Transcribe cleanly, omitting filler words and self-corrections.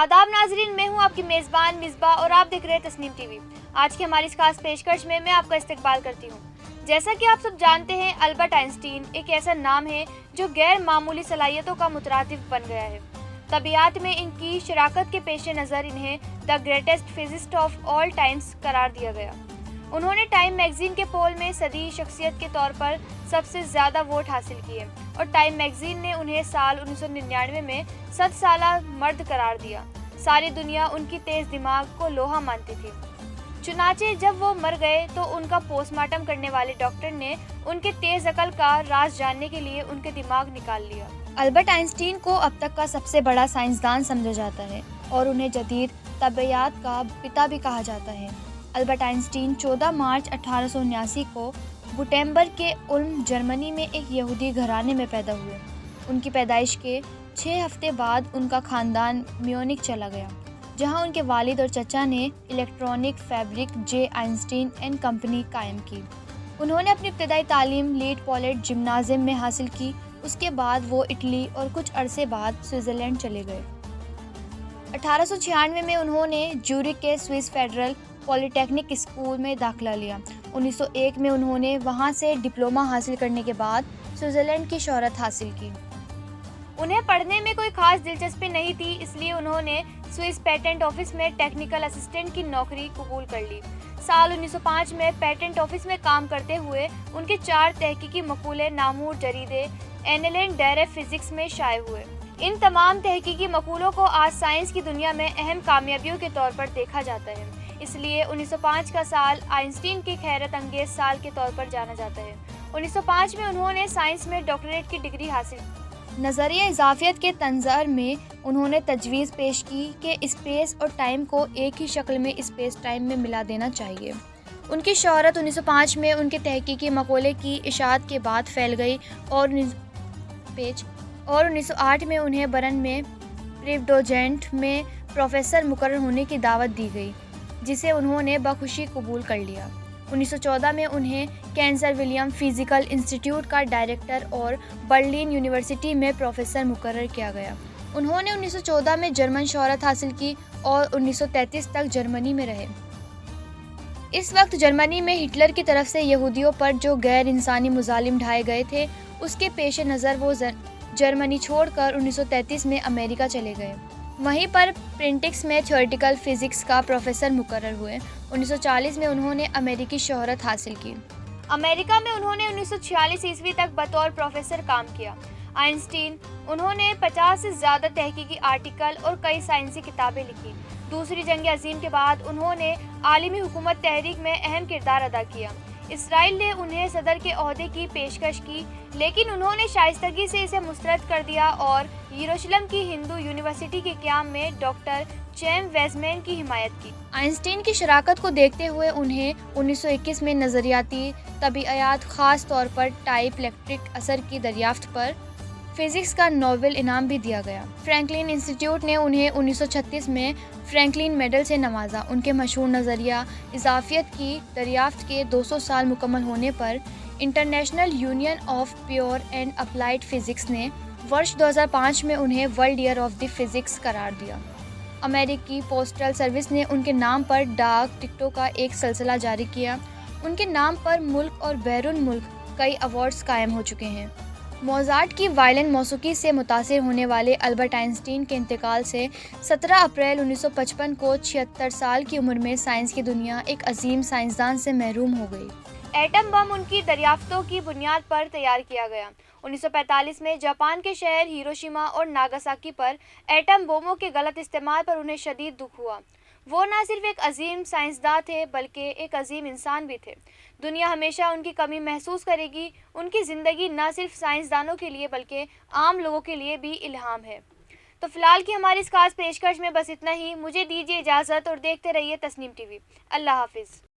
आदाब नाजरीन, मैं हूं आपकी मेज़बान मिसबा और आप देख रहे हैं तस्नीम टीवी। आज की हमारी इस खास पेशकश में मैं आपका इस्तकबाल करती हूं। जैसा कि आप सब जानते हैं, अल्बर्ट आइंस्टीन एक ऐसा नाम है जो गैर मामूली सलाहियतों का मुतरादिफ बन गया है। तबियात में इनकी शराकत के पेश नज़र इन्हें the greatest physicist of all times करार दिया गया। उन्होंने टाइम मैगजीन के पोल में सदी शख्सियत के तौर पर सबसे ज़्यादा वोट हासिल किए और टाइम मैगजीन ने उन्हें साल 1999 में 100 साला मर्द करार दिया। सारी दुनिया उनकी तेज़ दिमाग को लोहा मानती थी। चुनाचे जब वो मर गए तो उनका पोस्टमार्टम करने वाले डॉक्टर ने उनके तेज़ अकल का राज जानने के लिए उनके दिमाग निकाल लिया। अल्बर्ट आइंस्टीन को अब तक का सबसे बड़ा साइंसदान समझा जाता है और उन्हें जदीद तबियात का पिता भी कहा जाता है। अल्बर्ट आइंस्टीन 14 मार्च 1879 को गुटेनबर्ग के उल्म जर्मनी में एक यहूदी घराने में पैदा हुए। उनकी पैदाइश के 6 हफ्ते बाद उनका ख़ानदान म्यूनिख चला गया, जहां उनके वालिद और चचा ने electronic fabric J Einstein and company कायम की। उन्होंने अपनी इब्तदाई तालीम लीड पॉलेट जिम्नाजियम में हासिल की। उसके बाद वो इटली और कुछ अरसे बाद स्विट्ज़रलैंड चले गए। 1896 में उन्होंने ज्यूरिख के स्विस फेडरल पॉलिटेक्निक स्कूल में दाखिला लिया। 1901 में उन्होंने वहां से डिप्लोमा हासिल करने के बाद स्विट्ज़रलैंड की शोहरत हासिल की। उन्हें पढ़ने में कोई खास दिलचस्पी नहीं थी, इसलिए उन्होंने स्विस पेटेंट ऑफिस में टेक्निकल असिस्टेंट की नौकरी कबूल कर ली। साल 1905 में पेटेंट ऑफिस में काम करते हुए उनके 4 तहकीकी मकूले नामूर जरीदे एनएलएन डेरे फिजिक्स में शाये हुए। इन तमाम तहकीकी मकूलों को आज साइंस की दुनिया में अहम कामयाबियों के तौर पर देखा जाता है, इसलिए 1905 का साल आइंस्टीन के खैरत अंगेज साल के तौर पर जाना जाता है। 1905 में उन्होंने साइंस में डॉक्टरेट की डिग्री हासिल की। नज़रिया इजाफियत के तंज़र में उन्होंने तजवीज़ पेश की कि स्पेस और टाइम को एक ही शक्ल में स्पेस टाइम में मिला देना चाहिए। उनकी शोहरत 1905 में उनके तहकीकी मकूले की इशाअत के बाद फैल गई और 1908 में उन्हें बरन में प्रिवडोजेंट में प्रोफेसर मुकर्रर होने की दावत दी गई, जिसे उन्होंने बखुशी कबूल कर लिया। 1914 में उन्हें कैंसर विलियम फिजिकल इंस्टीट्यूट का डायरेक्टर और बर्लिन यूनिवर्सिटी में प्रोफेसर मुकर्रर किया गया। उन्होंने 1914 में जर्मन शोहरत हासिल की और 1933 तक जर्मनी में रहे। इस वक्त जर्मनी में हिटलर की तरफ से यहूदियों पर जो गैर इंसानी मुजालिम ढाए गए थे, उसके पेश नज़र वो जर्मनी छोड़कर 1933 में अमेरिका चले गए। वहीं पर प्रिंटिक्स में थ्योरेटिकल फिजिक्स का प्रोफेसर मुकर्रर हुए। 1940 में उन्होंने अमेरिकी शोहरत हासिल की। अमेरिका में उन्होंने 1946 ईस्वी तक बतौर प्रोफेसर काम किया। आइंस्टीन उन्होंने 50 से ज़्यादा तहकीकी आर्टिकल और कई साइंसी किताबें लिखी। दूसरी जंग अजीम के बाद उन्होंने आलमी हुकूमत तहरीक में अहम किरदार अदा किया। इसराइल ने उन्हें सदर के ओहदे की पेशकश की, लेकिन उन्होंने शाइस्तगी से इसे मुस्तरद कर दिया और यरूशलेम की हिंदू यूनिवर्सिटी के क़याम में डॉक्टर चैम वेज़मैन की हिमायत की। आइंस्टीन की शराकत को देखते हुए उन्हें 1921 में नज़रियाती तबियात, ख़ास तौर पर टाइप इलेक्ट्रिक असर की दरियाफ्त पर फिज़िक्स का नोबेल इनाम भी दिया गया। फ्रैंकलिन इंस्टीट्यूट ने उन्हें 1936 में फ्रैंकलिन मेडल से नवाजा। उनके मशहूर नज़रिया इजाफियत की दरियाफ्त के 200 साल मुकम्मल होने पर international union of pure and applied physics ने वर्ष 2005 में उन्हें world year of the physics करार दिया। अमेरिकी पोस्टल सर्विस ने उनके नाम पर डाक टिकटों का एक सिलसिला जारी किया। उनके नाम पर मुल्क और बैरून मुल्क कई अवार्ड्स कायम हो चुके हैं। मोज़ार्ट की वायलिन मौसीकी से मुतासिर होने वाले अल्बर्ट आइंस्टीन के इंतकाल से 17 अप्रैल 1955 को 76 साल की उम्र में साइंस की दुनिया एक अजीम साइंसदान से महरूम हो गई। एटम बम उनकी दरियाफ्तों की बुनियाद पर तैयार किया गया। 1945 में जापान के शहर हिरोशिमा और नागासाकी पर एटम बोमों के गलत इस्तेमाल पर उन्हें शदीद दुख हुआ। वो न सिर्फ एक अजीम साइंसदान थे बल्कि एक अजीम इंसान भी थे। दुनिया हमेशा उनकी कमी महसूस करेगी। उनकी ज़िंदगी न सिर्फ साइंसदानों के लिए बल्कि आम लोगों के लिए भी इल्हाम है। तो फिलहाल की हमारी इस खास पेशकश में बस इतना ही। मुझे दीजिए इजाज़त और देखते रहिए तस्नीम टीवी। अल्लाह हाफिज़।